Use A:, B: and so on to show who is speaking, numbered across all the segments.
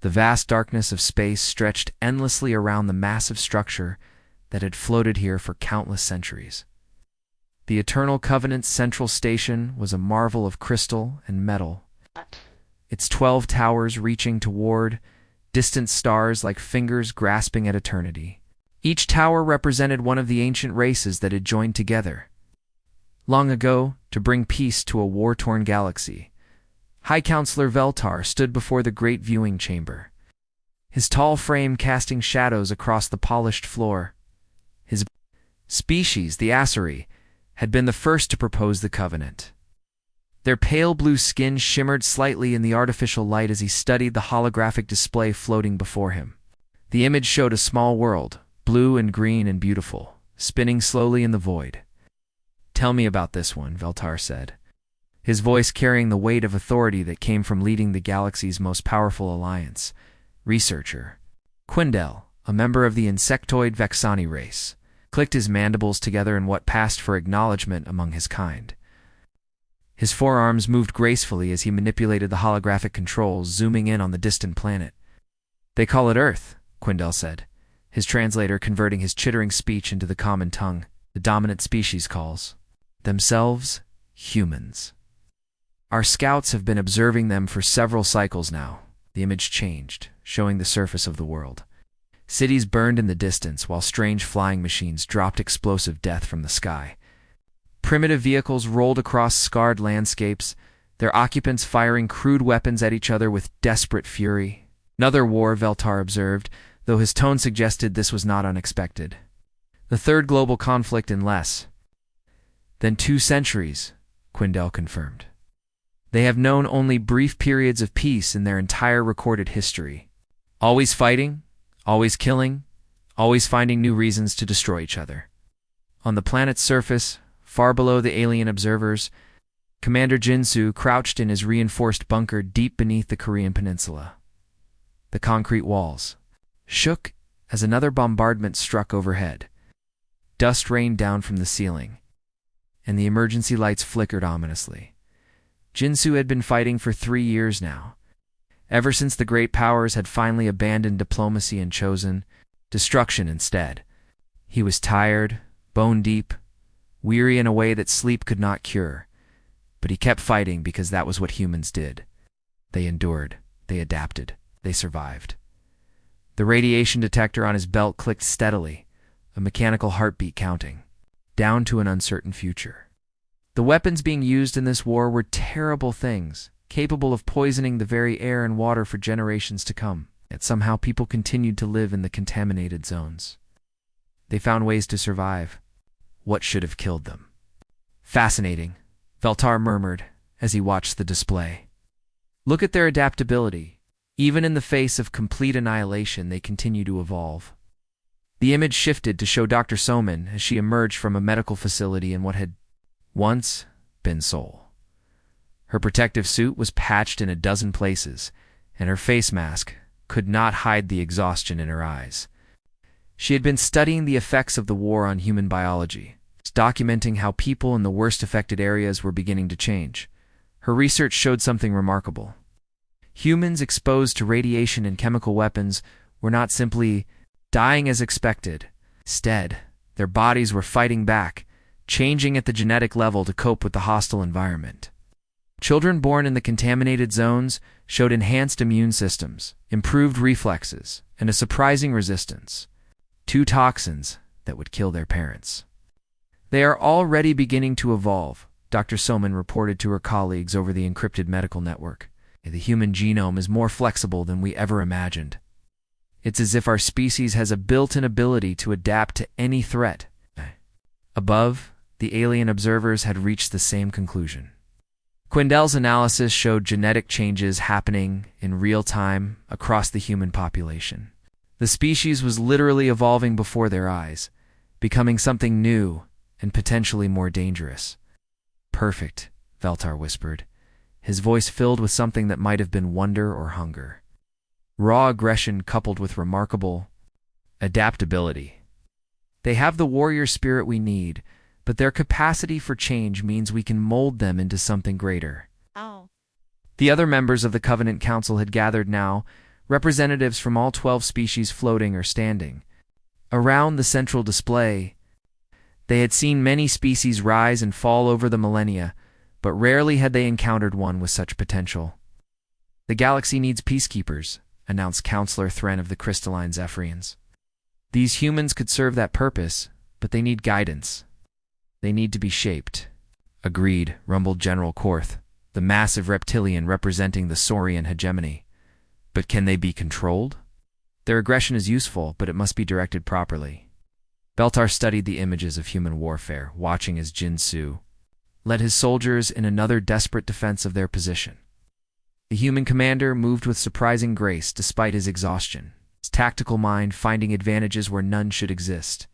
A: The vast darkness of space stretched endlessly around the massive structure that had floated here for countless centuries. The Eternal Covenant's central station was a marvel of crystal and metal, its 12 towers reaching toward distant stars like fingers grasping at eternity. Each tower represented one of the ancient races that had joined together long ago to bring peace to a war-torn galaxy. High Counselor Veltar stood before the great viewing chamber, his tall frame casting shadows across the polished floor. His species, the Asari, had been the first to propose the covenant. Their pale blue skin shimmered slightly in the artificial light as he studied the holographic display floating before him. The image showed a small world, blue and green and beautiful, spinning slowly in the void. "Tell me about this one," Veltar said, his voice carrying the weight of authority that came from leading the galaxy's most powerful alliance. Researcher Quindel, a member of the insectoid Vexani race, clicked his mandibles together in what passed for acknowledgement among his kind. His forearms moved gracefully as he manipulated the holographic controls, zooming in on the distant planet. "They call it Earth," Quindel said, his translator converting his chittering speech into the common tongue. "The dominant species calls themselves humans. Our scouts have been observing them for several cycles now." The image changed, showing the surface of the world. Cities burned in the distance while strange flying machines dropped explosive death from the sky. Primitive vehicles rolled across scarred landscapes, their occupants firing crude weapons at each other with desperate fury. "Another war," Veltar observed, though his tone suggested this was not unexpected. "The third global conflict in less than 2 centuries, Quindel confirmed. They have known only brief periods of peace in their entire recorded history. Always fighting, always killing, always finding new reasons to destroy each other." On the planet's surface, far below the alien observers, Commander Jinsu crouched in his reinforced bunker deep beneath the Korean peninsula. The concrete walls shook as another bombardment struck overhead. Dust rained down from the ceiling, and the emergency lights flickered ominously. Jinsu had been fighting for 3 years now, ever since the great powers had finally abandoned diplomacy and chosen destruction instead. He was tired, bone-deep, weary in a way that sleep could not cure, but he kept fighting because that was what humans did. They endured, they adapted, they survived. The radiation detector on his belt clicked steadily, a mechanical heartbeat counting, down to an uncertain future. The weapons being used in this war were terrible things, capable of poisoning the very air and water for generations to come. Yet somehow people continued to live in the contaminated zones. They found ways to survive. What should have killed them? "Fascinating," Veltar murmured as he watched the display. "Look at their adaptability. Even in the face of complete annihilation, they continue to evolve." The image shifted to show Dr. Soman as she emerged from a medical facility in what had once been Seoul. Her protective suit was patched in a dozen places, and her face mask could not hide the exhaustion in her eyes. She had been studying the effects of the war on human biology, documenting how people in the worst affected areas were beginning to change. Her research showed something remarkable. Humans exposed to radiation and chemical weapons were not simply dying as expected. Instead, their bodies were fighting back, changing at the genetic level to cope with the hostile environment. Children born in the contaminated zones showed enhanced immune systems, improved reflexes, and a surprising resistance to toxins that would kill their parents. "They are already beginning to evolve," Dr. Soman reported to her colleagues over the encrypted medical network. "The human genome is more flexible than we ever imagined. It's as if our species has a built-in ability to adapt to any threat." Above, the alien observers had reached the same conclusion. Quindel's analysis showed genetic changes happening in real time across the human population. The species was literally evolving before their eyes, becoming something new and potentially more dangerous. "Perfect," Veltar whispered, his voice filled with something that might have been wonder or hunger. Raw aggression coupled with remarkable adaptability. "They have the warrior spirit we need, but their capacity for change means we can mold them into something greater."
B: Oh.
A: The other members of the Covenant Council had gathered now, representatives from all 12 species floating or standing. Around the central display, they had seen many species rise and fall over the millennia, but rarely had they encountered one with such potential. "The galaxy needs peacekeepers," announced Counselor Thren of the crystalline Zephyrians. "These humans could serve that purpose, but they need guidance. They need to be shaped." "Agreed," rumbled General Korth, the massive reptilian representing the Saurian hegemony. "But can they be controlled?" "Their aggression is useful, but it must be directed properly." Beltar studied the images of human warfare, watching as Jin Su led his soldiers in another desperate defense of their position. The human commander moved with surprising grace despite his exhaustion, his tactical mind finding advantages where none should exist.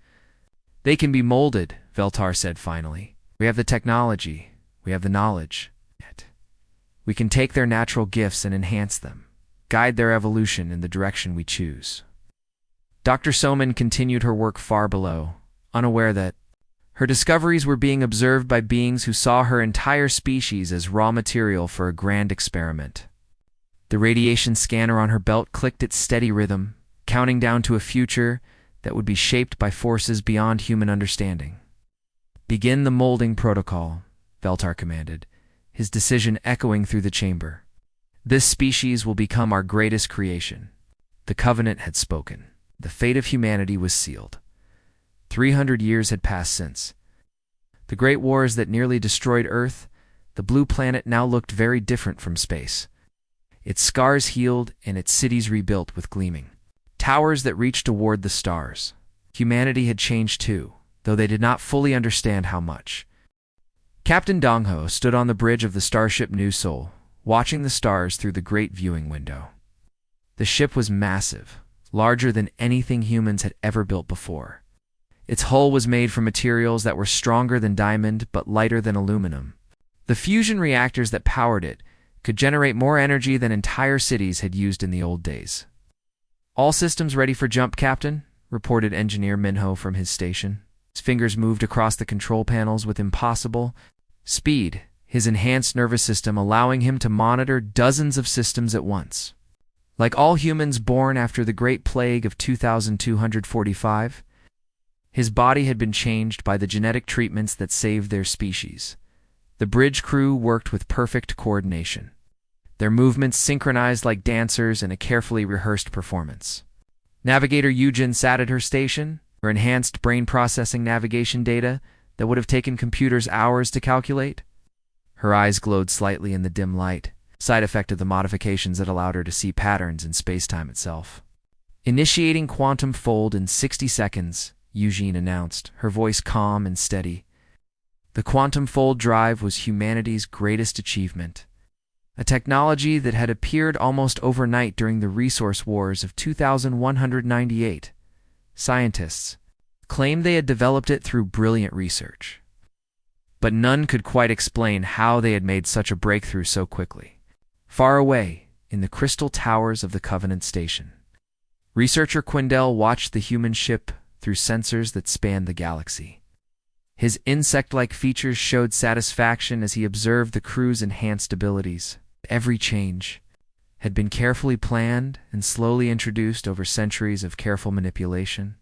A: "They can be molded," Veltar said finally. "We have the technology. We have the knowledge. We can take their natural gifts and enhance them, guide their evolution in the direction we choose." Dr. Soman continued her work far below, unaware that her discoveries were being observed by beings who saw her entire species as raw material for a grand experiment. The radiation scanner on her belt clicked its steady rhythm, counting down to a future that would be shaped by forces beyond human understanding. "Begin the molding protocol," Veltar commanded, his decision echoing through the chamber. "This species will become our greatest creation." The Covenant had spoken. The fate of humanity was sealed. 300 years had passed since the great wars that nearly destroyed Earth. The blue planet now looked very different from space. Its scars healed and its cities rebuilt with gleaming towers that reached toward the stars. Humanity had changed too, though they did not fully understand how much. Captain Dongho stood on the bridge of the starship New Sol, watching the stars through the great viewing window. The ship was massive, larger than anything humans had ever built before. Its hull was made from materials that were stronger than diamond but lighter than aluminum. The fusion reactors that powered it could generate more energy than entire cities had used in the old days. "All systems ready for jump, Captain," reported Engineer Minho from his station. His fingers moved across the control panels with impossible speed, his enhanced nervous system allowing him to monitor dozens of systems at once. Like all humans born after the Great Plague of 2245, his body had been changed by the genetic treatments that saved their species. The bridge crew worked with perfect coordination, their movements synchronized like dancers in a carefully rehearsed performance. Navigator Yujin sat at her station, her enhanced brain processing navigation data that would have taken computers hours to calculate. Her eyes glowed slightly in the dim light, side effect of the modifications that allowed her to see patterns in space-time itself. "Initiating quantum fold in 60 seconds, Eugene announced, her voice calm and steady. The quantum fold drive was humanity's greatest achievement, a technology that had appeared almost overnight during the resource wars of 2198. Scientists claimed they had developed it through brilliant research, but none could quite explain how they had made such a breakthrough so quickly. Far away, in the crystal towers of the Covenant Station, researcher Quindel watched the human ship through sensors that spanned the galaxy. His insect-like features showed satisfaction as he observed the crew's enhanced abilities. Every change had been carefully planned and slowly introduced over centuries of careful manipulation.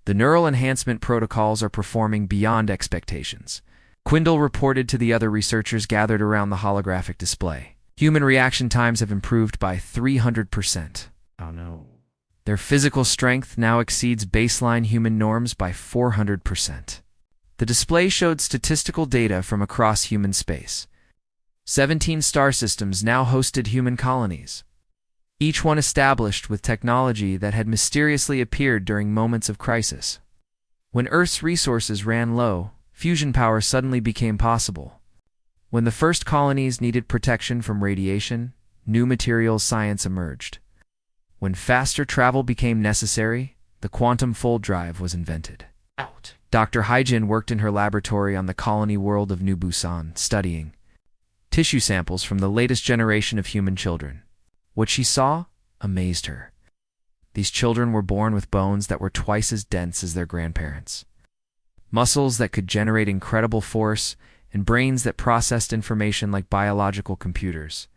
A: The neural enhancement protocols are performing beyond expectations, Quindel reported to the other researchers gathered around the holographic display. Human reaction times have improved by 300%.
B: Oh no.
A: Their physical strength now exceeds baseline human norms by 400%. The display showed statistical data from across human space. 17 star systems now hosted human colonies, each one established with technology that had mysteriously appeared during moments of crisis. When Earth's resources ran low, fusion power suddenly became possible. When the first colonies needed protection from radiation, new materials science emerged. When faster travel became necessary, the quantum fold drive was invented.
B: Out.
A: Dr. Haijin worked in her laboratory on the colony world of New Busan, studying tissue samples from the latest generation of human children. What she saw amazed her. These children were born with bones that were twice as dense as their grandparents, muscles that could generate incredible force, and brains that processed information like biological computers.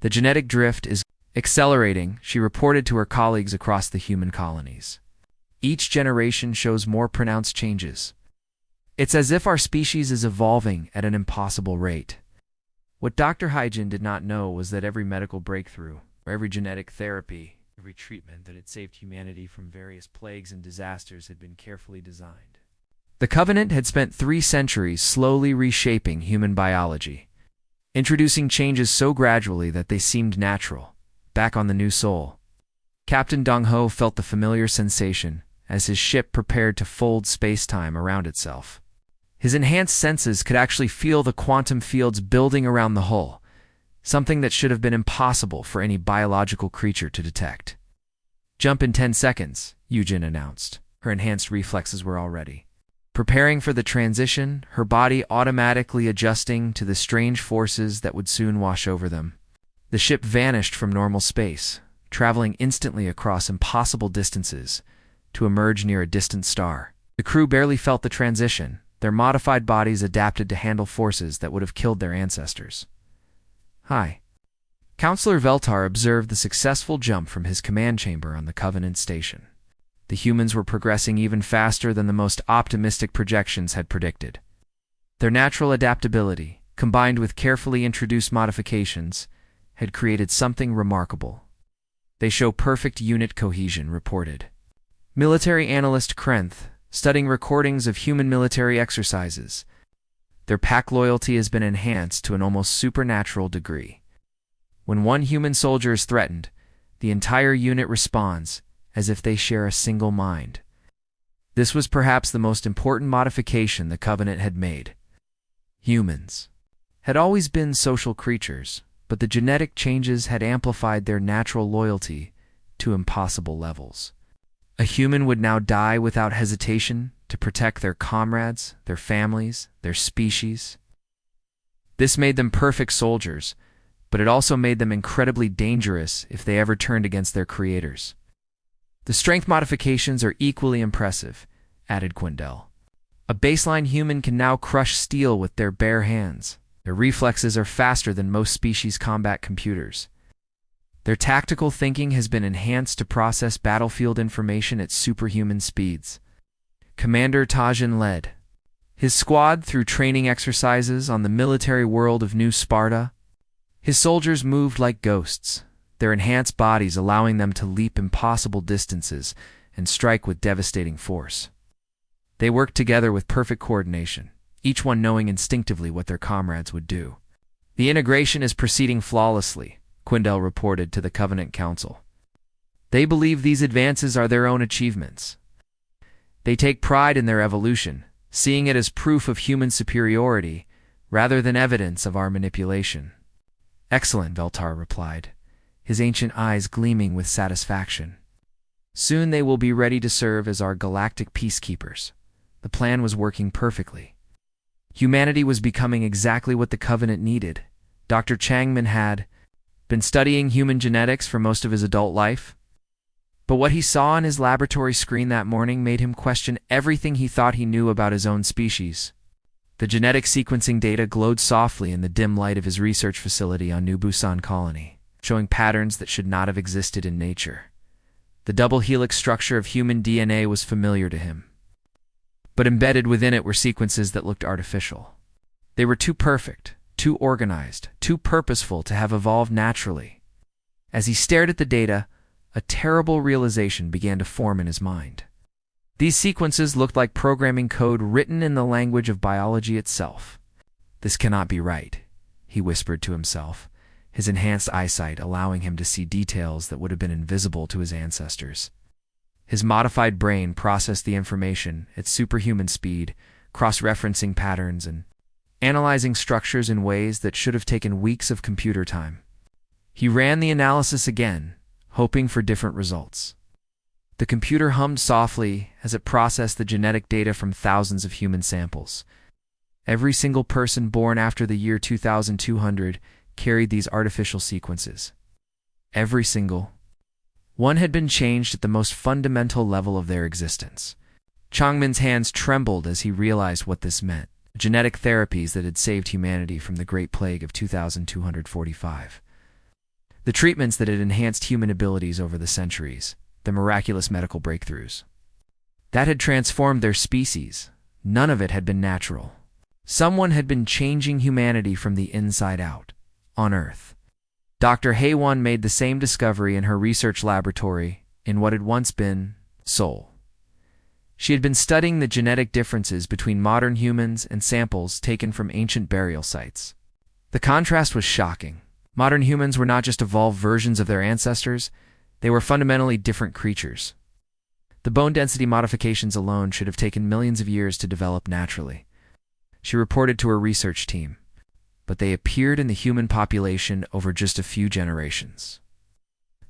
A: The genetic drift is Accelerating, she reported to her colleagues across the human colonies. Each generation shows more pronounced changes. It's as if our species is evolving at an impossible rate. What Dr. Hygen did not know was that every medical breakthrough, or every genetic therapy, every treatment that had saved humanity from various plagues and disasters had been carefully designed. The Covenant had spent 3 centuries slowly reshaping human biology, introducing changes so gradually that they seemed natural, back on the new Sol. Captain Dong-ho felt the familiar sensation as his ship prepared to fold space-time around itself. His enhanced senses could actually feel the quantum fields building around the hull, something that should have been impossible for any biological creature to detect. "Jump in 10 seconds, Yujin announced. Her enhanced reflexes were all ready. Preparing for the transition, her body automatically adjusting to the strange forces that would soon wash over them. The ship vanished from normal space, traveling instantly across impossible distances to emerge near a distant star. The crew barely felt the transition. Their modified bodies adapted to handle forces that would have killed their ancestors. "Hi." Counselor Veltar observed the successful jump from his command chamber on the Covenant station. The humans were progressing even faster than the most optimistic projections had predicted. Their natural adaptability, combined with carefully introduced modifications, had created something remarkable. "They show perfect unit cohesion," reported military analyst Krenth, studying recordings of human military exercises. "Their pack loyalty has been enhanced to an almost supernatural degree. When one human soldier is threatened, the entire unit responds as if they share a single mind." This was perhaps the most important modification the Covenant had made. Humans had always been social creatures, but the genetic changes had amplified their natural loyalty to impossible levels. A human would now die without hesitation to protect their comrades, their families, their species. This made them perfect soldiers, but it also made them incredibly dangerous if they ever turned against their creators. "The strength modifications are equally impressive," added Quindel. "A baseline human can now crush steel with their bare hands. Their reflexes are faster than most species' combat computers. Their tactical thinking has been enhanced to process battlefield information at superhuman speeds." Commander Tajin led his squad through training exercises on the military world of New Sparta. His soldiers moved like ghosts, their enhanced bodies allowing them to leap impossible distances and strike with devastating force. They worked together with perfect coordination, each one knowing instinctively what their comrades would do. "The integration is proceeding flawlessly," Quindel reported to the Covenant Council. "They believe these advances are their own achievements. They take pride in their evolution, seeing it as proof of human superiority rather than evidence of our manipulation." "Excellent," Veltar replied, his ancient eyes gleaming with satisfaction. "Soon they will be ready to serve as our galactic peacekeepers." The plan was working perfectly. Humanity was becoming exactly what the Covenant needed. Dr. Changman had been studying human genetics for most of his adult life, but what he saw on his laboratory screen that morning made him question everything he thought he knew about his own species. The genetic sequencing data glowed softly in the dim light of his research facility on New Busan Colony, showing patterns that should not have existed in nature. The double helix structure of human DNA was familiar to him, but embedded within it were sequences that looked artificial. They were too perfect, too organized, too purposeful to have evolved naturally. As he stared at the data, a terrible realization began to form in his mind. These sequences looked like programming code written in the language of biology itself. "This cannot be right," he whispered to himself, his enhanced eyesight allowing him to see details that would have been invisible to his ancestors. His modified brain processed the information at superhuman speed, cross-referencing patterns and analyzing structures in ways that should have taken weeks of computer time. He ran the analysis again, hoping for different results. The computer hummed softly as it processed the genetic data from thousands of human samples. Every single person born after the year 2200 carried these artificial sequences. Every single one had been changed at the most fundamental level of their existence. Changmin's hands trembled as he realized what this meant. Genetic therapies that had saved humanity from the Great Plague of 2245. The treatments that had enhanced human abilities over the centuries, the miraculous medical breakthroughs. That had transformed their species. None of it had been natural. Someone had been changing humanity from the inside out, on Earth. Dr. Haywan made the same discovery in her research laboratory in what had once been Seoul. She had been studying the genetic differences between modern humans and samples taken from ancient burial sites. The contrast was shocking. Modern humans were not just evolved versions of their ancestors, they were fundamentally different creatures. The bone density modifications alone should have taken millions of years to develop naturally. She reported to her research team, but they appeared in the human population over just a few generations.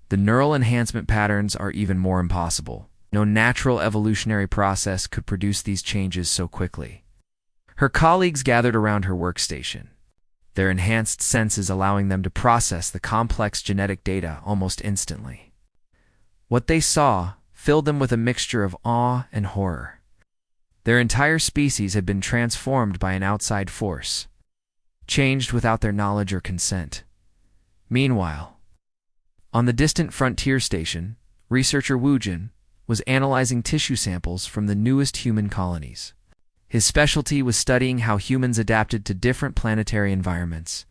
A: The neural enhancement patterns are even more impossible. No natural evolutionary process could produce these changes so quickly. Her colleagues gathered around her workstation, their enhanced senses allowing them to process the complex genetic data almost instantly. What they saw filled them with a mixture of awe and horror. Their entire species had been transformed by an outside force, changed without their knowledge or consent. Meanwhile, on the distant frontier station, researcher Wu Jin was analyzing tissue samples from the newest human colonies. His specialty was studying how humans adapted to different planetary environments.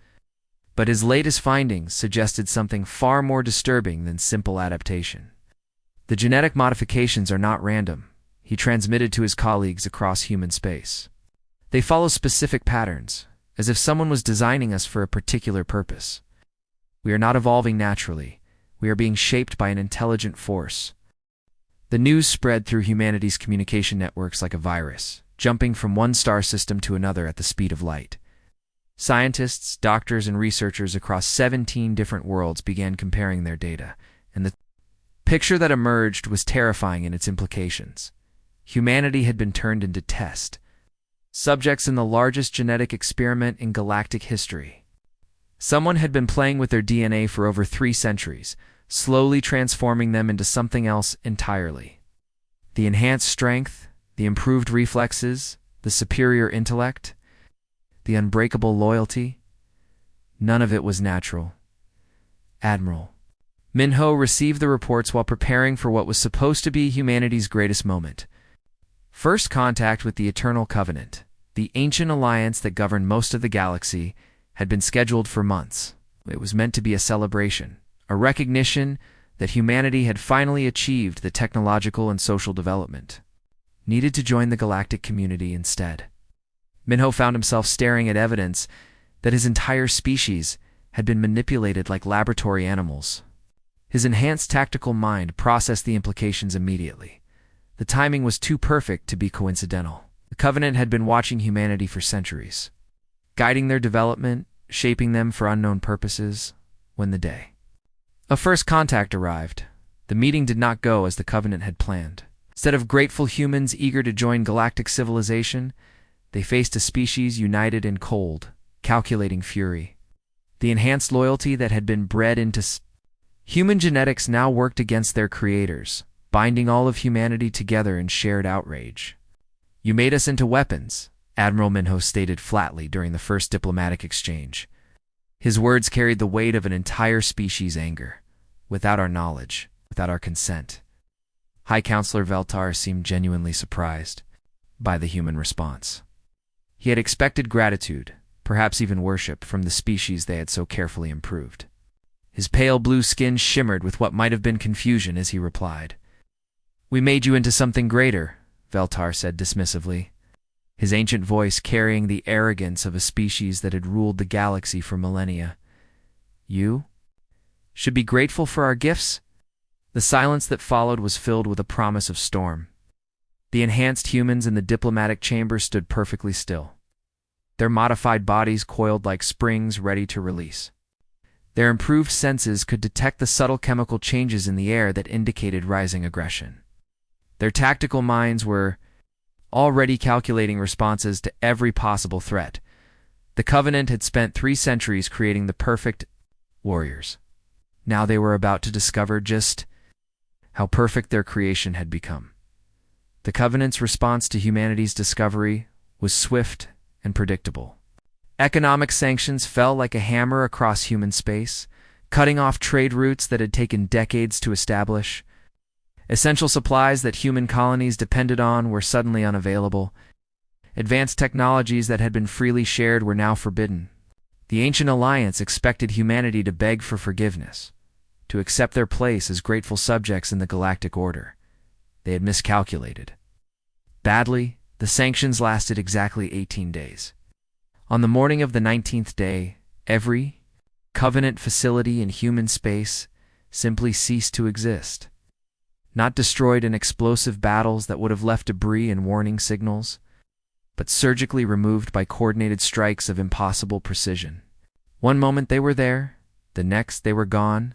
A: But his latest findings suggested something far more disturbing than simple adaptation. The genetic modifications are not random, he transmitted to his colleagues across human space. They follow specific patterns, as if someone was designing us for a particular purpose. We are not evolving naturally. We are being shaped by an intelligent force. The news spread through humanity's communication networks like a virus, jumping from one star system to another at the speed of light. Scientists, doctors, and researchers across 17 different worlds began comparing their data, and the picture that emerged was terrifying in its implications. Humanity had been turned into test subjects in the largest genetic experiment in galactic history. Someone had been playing with their DNA for over 3 centuries, slowly transforming them into something else entirely. The enhanced strength, the improved reflexes, the superior intellect, the unbreakable loyalty, none of it was natural. Admiral Minho received the reports while preparing for what was supposed to be humanity's greatest moment. First contact with the Eternal Covenant, the ancient alliance that governed most of the galaxy, had been scheduled for months. It was meant to be a celebration, a recognition that humanity had finally achieved the technological and social development needed to join the galactic community instead. Minho found himself staring at evidence that his entire species had been manipulated like laboratory animals. His enhanced tactical mind processed the implications immediately. The timing was too perfect to be coincidental. The Covenant had been watching humanity for centuries, guiding their development, shaping them for unknown purposes, when the day of first contact arrived. The meeting did not go as the Covenant had planned. Instead of grateful humans eager to join galactic civilization, they faced a species united in cold, calculating fury. The enhanced loyalty that had been bred into human genetics now worked against their creators, binding all of humanity together in shared outrage. "You made us into weapons," Admiral Minho stated flatly during the first diplomatic exchange. His words carried the weight of an entire species' anger. "Without our knowledge, without our consent." High Counselor Veltar seemed genuinely surprised by the human response. He had expected gratitude, perhaps even worship, from the species they had so carefully improved. His pale blue skin shimmered with what might have been confusion as he replied. "We made you into something greater," Veltar said dismissively, his ancient voice carrying the arrogance of a species that had ruled the galaxy for millennia. "You should be grateful for our gifts?" The silence that followed was filled with a promise of storm. The enhanced humans in the diplomatic chamber stood perfectly still, their modified bodies coiled like springs ready to release. Their improved senses could detect the subtle chemical changes in the air that indicated rising aggression. Their tactical minds were already calculating responses to every possible threat. The Covenant had spent 3 centuries creating the perfect warriors. Now they were about to discover just how perfect their creation had become. The Covenant's response to humanity's discovery was swift and predictable. Economic sanctions fell like a hammer across human space, cutting off trade routes that had taken decades to establish. Essential supplies that human colonies depended on were suddenly unavailable. Advanced technologies that had been freely shared were now forbidden. The Ancient Alliance expected humanity to beg for forgiveness, to accept their place as grateful subjects in the galactic order. They had miscalculated. Badly, the sanctions lasted exactly 18 days. On the morning of the 19th day, every Covenant facility in human space simply ceased to exist. Not destroyed in explosive battles that would have left debris and warning signals, but surgically removed by coordinated strikes of impossible precision. One moment they were there, the next they were gone,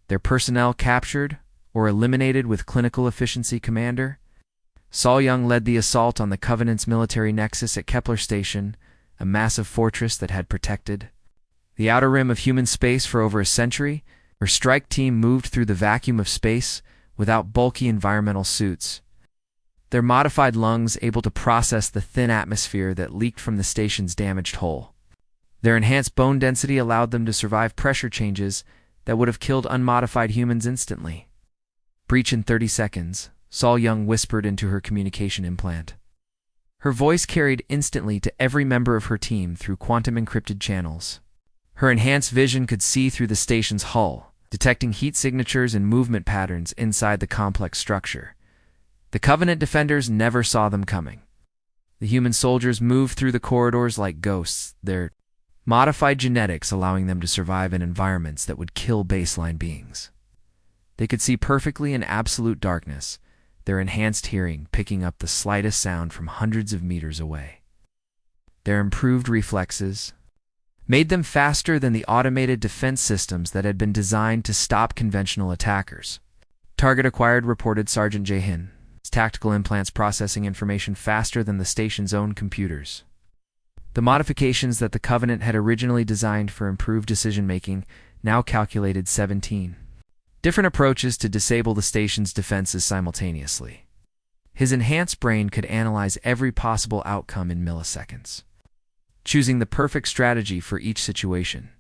A: their personnel captured or eliminated with clinical efficiency. Commander Sol Young led the assault on the Covenant's military nexus at Kepler Station, a massive fortress that had protected the outer rim of human space for over a century. Her strike team moved through the vacuum of space without bulky environmental suits, their modified lungs able to process the thin atmosphere that leaked from the station's damaged hull. Their enhanced bone density allowed them to survive pressure changes that would have killed unmodified humans instantly. Breach in 30 seconds, Sol Young whispered into her communication implant. Her voice carried instantly to every member of her team through quantum-encrypted channels. Her enhanced vision could see through the station's hull, detecting heat signatures and movement patterns inside the complex structure. The Covenant defenders never saw them coming. The human soldiers moved through the corridors like ghosts, their modified genetics allowing them to survive in environments that would kill baseline beings. They could see perfectly in absolute darkness, their enhanced hearing picking up the slightest sound from hundreds of meters away. Their improved reflexes made them faster than the automated defense systems that had been designed to stop conventional attackers. Target acquired, reported Sergeant Jahin. Tactical implants processing information faster than the station's own computers. The modifications that the Covenant had originally designed for improved decision-making now calculated 17 different approaches to disable the station's defenses simultaneously. His enhanced brain could analyze every possible outcome in milliseconds, choosing the perfect strategy for each situation.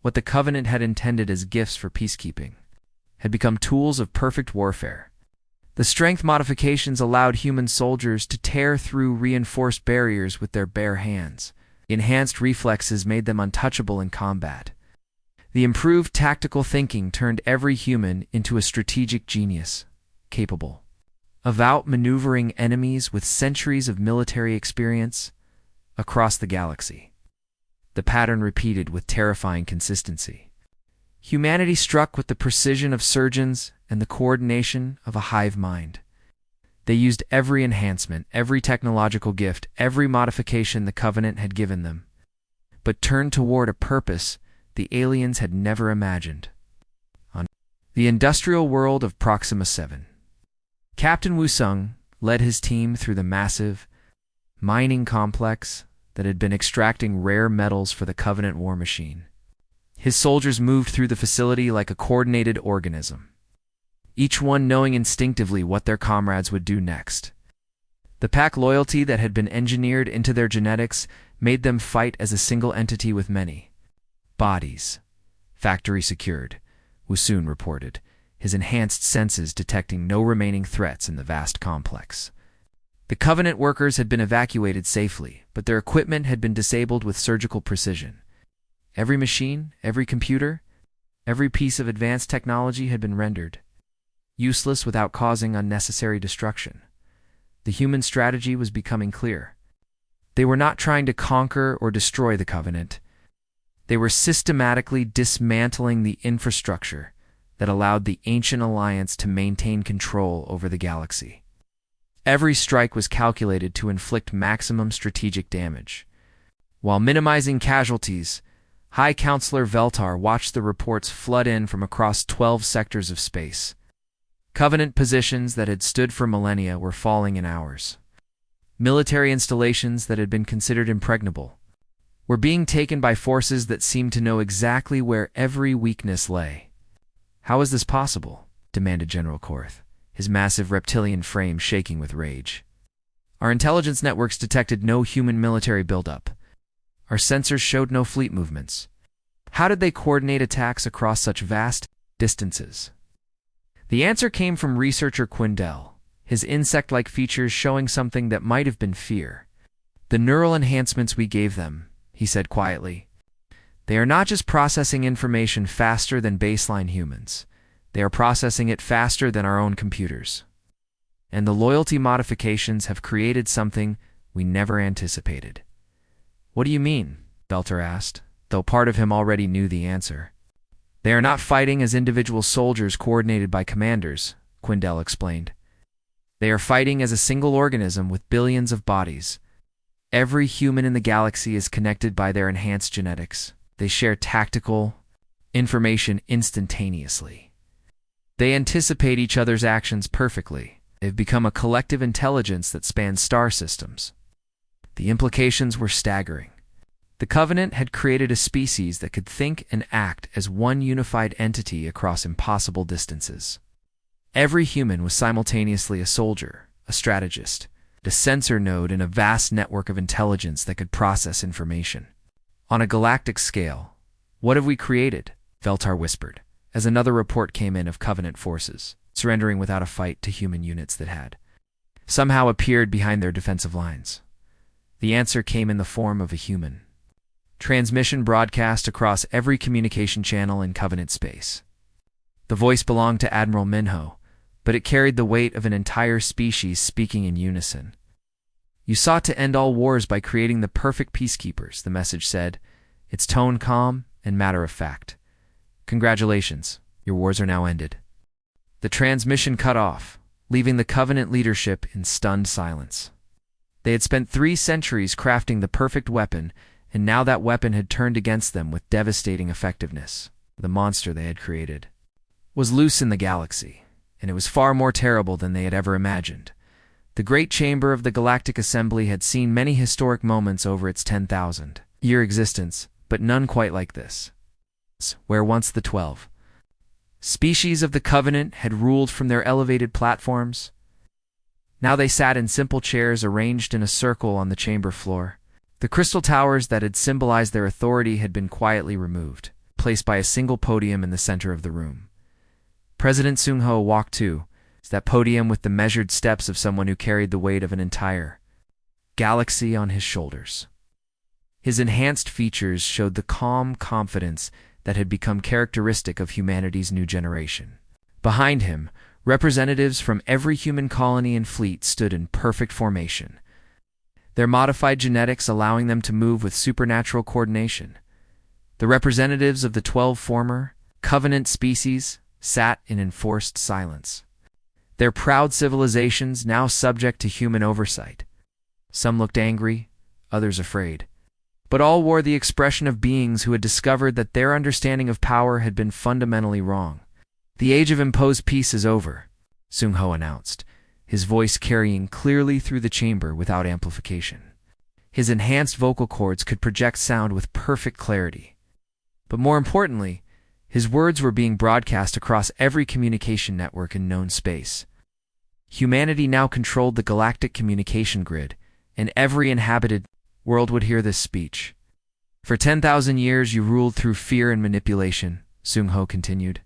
A: What the Covenant had intended as gifts for peacekeeping had become tools of perfect warfare. The strength modifications allowed human soldiers to tear through reinforced barriers with their bare hands. Enhanced reflexes made them untouchable in combat. The improved tactical thinking turned every human into a strategic genius, capable of outmaneuvering enemies with centuries of military experience across the galaxy. The pattern repeated with terrifying consistency. Humanity struck with the precision of surgeons and the coordination of a hive mind. They used every enhancement, every technological gift, every modification the Covenant had given them, but turned toward a purpose the aliens had never imagined. On the industrial world of Proxima 7, Captain Wusung led his team through the massive mining complex that had been extracting rare metals for the Covenant war machine. His soldiers moved through the facility like a coordinated organism, each one knowing instinctively what their comrades would do next. The pack loyalty that had been engineered into their genetics made them fight as a single entity with many bodies. Factory secured, Wusung reported, his enhanced senses detecting no remaining threats in the vast complex. The Covenant workers had been evacuated safely, but their equipment had been disabled with surgical precision. Every machine, every computer, every piece of advanced technology had been rendered useless without causing unnecessary destruction. The human strategy was becoming clear. They were not trying to conquer or destroy the Covenant. They were systematically dismantling the infrastructure that allowed the Ancient Alliance to maintain control over the galaxy. Every strike was calculated to inflict maximum strategic damage. While minimizing casualties, High Counselor Veltar watched the reports flood in from across 12 sectors of space. Covenant positions that had stood for millennia were falling in hours. Military installations that had been considered impregnable were being taken by forces that seemed to know exactly where every weakness lay. "How is this possible?" demanded General Korth, his massive reptilian frame shaking with rage. "Our intelligence networks detected no human military buildup. Our sensors showed no fleet movements. How did they coordinate attacks across such vast distances? The answer came from researcher Quindell, his insect-like features showing something that might have been fear. The neural enhancements we gave them, he said quietly. They are not just processing information faster than baseline humans. They are processing it faster than our own computers. And the loyalty modifications have created something we never anticipated. What do you mean? Belter asked, though part of him already knew the answer. They are not fighting as individual soldiers coordinated by commanders, Quindell explained. They are fighting as a single organism with billions of bodies. Every human in the galaxy is connected by their enhanced genetics. They share tactical information instantaneously. They anticipate each other's actions perfectly. They've become a collective intelligence that spans star systems. The implications were staggering. The Covenant had created a species that could think and act as one unified entity across impossible distances. Every human was simultaneously a soldier, a strategist, a sensor node in a vast network of intelligence that could process information. On a galactic scale, what have we created? Veltar whispered, as another report came in of Covenant forces, surrendering without a fight to human units that had somehow appeared behind their defensive lines. The answer came in the form of a human. Transmission broadcast across every communication channel in Covenant space. The voice belonged to Admiral Minho, but it carried the weight of an entire species speaking in unison. You sought to end all wars by creating the perfect peacekeepers, the message said, its tone calm and matter-of-fact. Congratulations, your wars are now ended. The transmission cut off, leaving the Covenant leadership in stunned silence. They had spent 3 centuries crafting the perfect weapon, and now that weapon had turned against them with devastating effectiveness. The monster they had created was loose in the galaxy, and it was far more terrible than they had ever imagined. The Great Chamber of the Galactic Assembly had seen many historic moments over its 10,000-year existence, but none quite like this. Where once the 12 species of the Covenant had ruled from their elevated platforms, now they sat in simple chairs arranged in a circle on the chamber floor. The crystal towers that had symbolized their authority had been quietly removed, placed by a single podium in the center of the room. President Sung-ho walked to that podium with the measured steps of someone who carried the weight of an entire galaxy on his shoulders. His enhanced features showed the calm confidence that had become characteristic of humanity's new generation. Behind him, representatives from every human colony and fleet stood in perfect formation, their modified genetics allowing them to move with supernatural coordination. The representatives of the 12 former Covenant species sat in enforced silence, their proud civilizations now subject to human oversight. Some looked angry, others afraid, but all wore the expression of beings who had discovered that their understanding of power had been fundamentally wrong. The age of imposed peace is over, Sung-ho announced, his voice carrying clearly through the chamber without amplification. His enhanced vocal cords could project sound with perfect clarity. But more importantly, his words were being broadcast across every communication network in known space. Humanity now controlled the galactic communication grid, and every inhabited world would hear this speech. For 10,000 years you ruled through fear and manipulation, Sung-ho continued,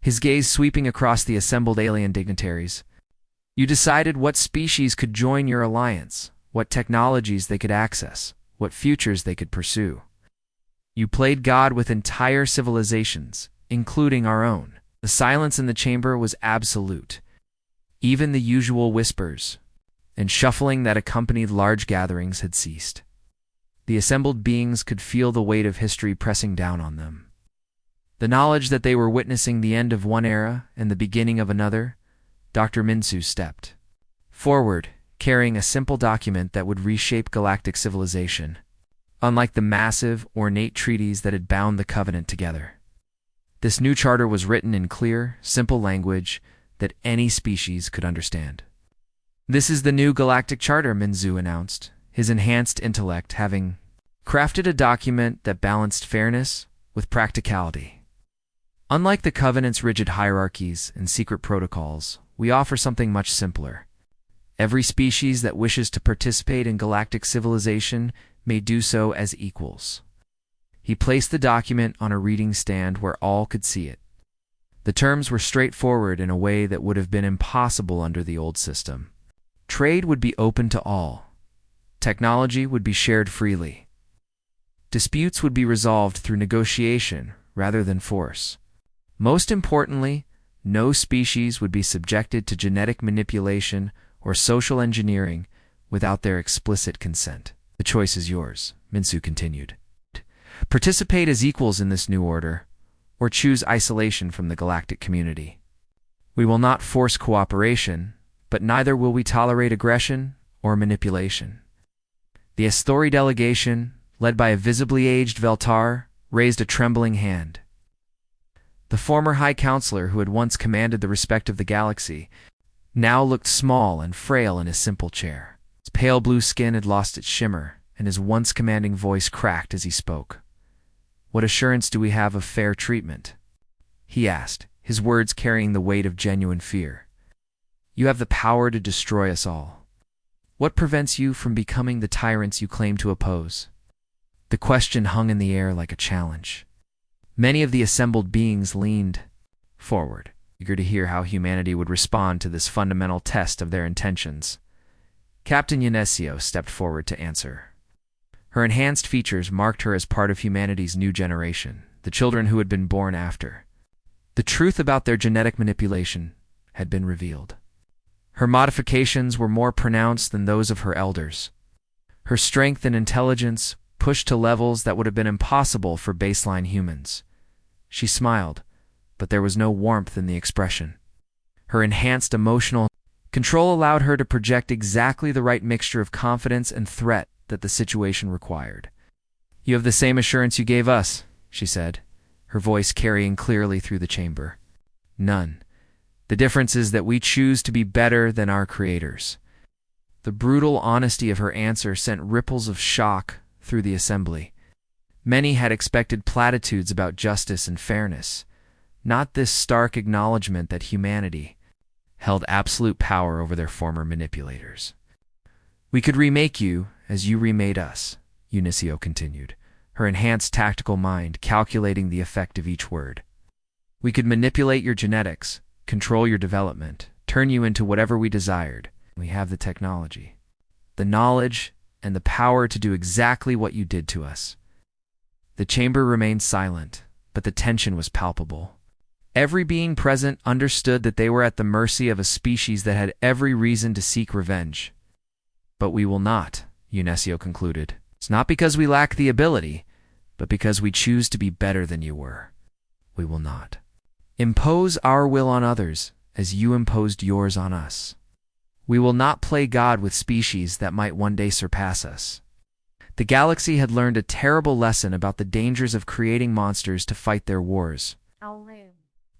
A: his gaze sweeping across the assembled alien dignitaries. You decided what species could join your alliance, what technologies they could access, what futures they could pursue. You played God with entire civilizations, including our own. The silence in the chamber was absolute. Even the usual whispers and shuffling that accompanied large gatherings had ceased. The assembled beings could feel the weight of history pressing down on them. The knowledge that they were witnessing the end of one era and the beginning of another. Dr. Minsu stepped forward, carrying a simple document that would reshape galactic civilization, unlike the massive, ornate treaties that had bound the Covenant together. This new charter was written in clear, simple language that any species could understand. This is the new Galactic Charter, Minzu announced, his enhanced intellect having crafted a document that balanced fairness with practicality. Unlike the Covenant's rigid hierarchies and secret protocols, we offer something much simpler. Every species that wishes to participate in galactic civilization may do so as equals. He placed the document on a reading stand where all could see it. The terms were straightforward in a way that would have been impossible under the old system. Trade would be open to all. Technology would be shared freely. Disputes would be resolved through negotiation rather than force. Most importantly, no species would be subjected to genetic manipulation or social engineering without their explicit consent. The choice is yours, Minsu continued. Participate as equals in this new order, or choose isolation from the galactic community. We will not force cooperation, but neither will we tolerate aggression or manipulation. The Story delegation, led by a visibly aged Veltar, raised a trembling hand. The former High Counselor who had once commanded the respect of the galaxy now looked small and frail in his simple chair. His pale blue skin had lost its shimmer, and his once commanding voice cracked as he spoke. "What assurance do we have of fair treatment?" he asked, his words carrying the weight of genuine fear. "You have the power to destroy us all. What prevents you from becoming the tyrants you claim to oppose?" The question hung in the air like a challenge. Many of the assembled beings leaned forward, eager to hear how humanity would respond to this fundamental test of their intentions. Captain Unesio stepped forward to answer. Her enhanced features marked her as part of humanity's new generation, the children who had been born after. The truth about their genetic manipulation had been revealed. Her modifications were more pronounced than those of her elders. Her strength and intelligence pushed to levels that would have been impossible for baseline humans. She smiled, but there was no warmth in the expression. Her enhanced emotional control allowed her to project exactly the right mixture of confidence and threat that the situation required. "You have the same assurance you gave us," she said, her voice carrying clearly through the chamber. "None. The difference is that we choose to be better than our creators." The brutal honesty of her answer sent ripples of shock through the assembly. Many had expected platitudes about justice and fairness, not this stark acknowledgement that humanity held absolute power over their former manipulators. "We could remake you as you remade us," Unisio continued, her enhanced tactical mind calculating the effect of each word. "We could manipulate your genetics, control your development, turn you into whatever we desired. We have the technology, the knowledge, and the power to do exactly what you did to us." The chamber remained silent, but the tension was palpable. Every being present understood that they were at the mercy of a species that had every reason to seek revenge. "But we will not," Unesio concluded. "It's not because we lack the ability, but because we choose to be better than you were. We will not impose our will on others as you imposed yours on us. We will not play God with species that might one day surpass us." The galaxy had learned a terrible lesson about the dangers of creating monsters to fight their wars.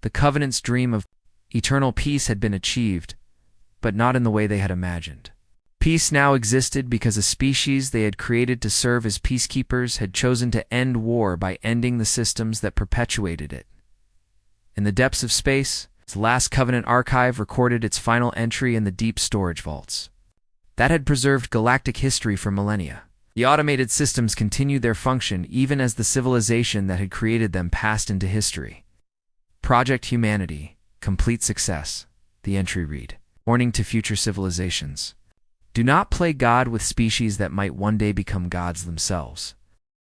A: The Covenant's dream of eternal peace had been achieved, but not in the way they had imagined. Peace now existed because a species they had created to serve as peacekeepers had chosen to end war by ending the systems that perpetuated it. In the depths of space, its last Covenant archive recorded its final entry in the deep storage vaults. That had preserved galactic history for millennia. The automated systems continued their function even as the civilization that had created them passed into history. Project Humanity, complete success, the entry read. Warning to future civilizations. Do not play God with species that might one day become gods themselves.